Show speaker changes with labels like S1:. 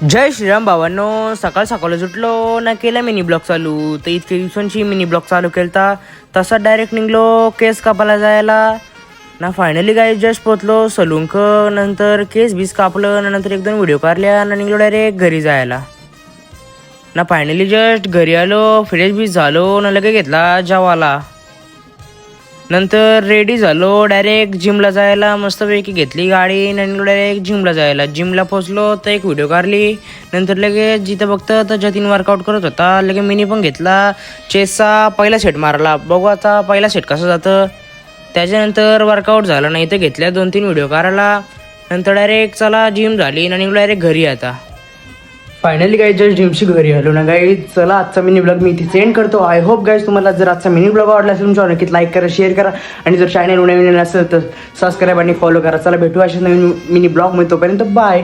S1: जय श्रीराम भावांनो. सकाळ सकाळच उठलो ना केला मिनी ब्लॉग चालू. तर इतके दिवसांची मिनी ब्लॉग चालू केलता तसा डायरेक्ट निघलो केस कापायला जायला ना. फायनली गाई जस्ट पोचलो सलूंक. नंतर केस बीस कापलं ना, नंतर एक दोन व्हिडिओ काढल्या ना, निघलो डायरेक्ट घरी जायला ना. फायनली जस्ट घरी आलो, फ्रेश बीस झालो ना, लगे घेतला जेवायला. नंतर रेडी झालो डायरेक्ट जिमला जायला. मस्तपैकी घेतली गाडी आणि निघालो डायरेक्ट जिमला जायला. जिमला पोचलो तर एक व्हिडिओ काढली. नंतर लगेच जिथं बघतं तर जतीन वर्कआउट करत होता. लगे मिनी पण घेतला चेसचा पहिला सेट मारला. बघू आता पहिला सेट कसं जातं. त्याच्यानंतर वर्कआउट झालं नाही तर घेतल्या 2-3 व्हिडिओ काढायला. नंतर डायरेक्ट चला जिम झाली आणि निघालो डायरेक्ट घरी. आता फायनली गाईज जस्ट जिमशी घरी आलो ना गाईज. चला आजचा मिनी ब्लॉग मी इथे सेंड करतो. आय होप गाईज तुम्हाला जर आजचा मिनी ब्लॉग आवडला असेल तुमच्या नक्कीच लाईक करा, शेअर करा आणि जर चॅनल नवीन असेल तर सबस्क्राईब आणि फॉलो करा. चला भेटू अशा नवीन मिनी ब्लॉग मध्ये. तोपर्यंत बाय.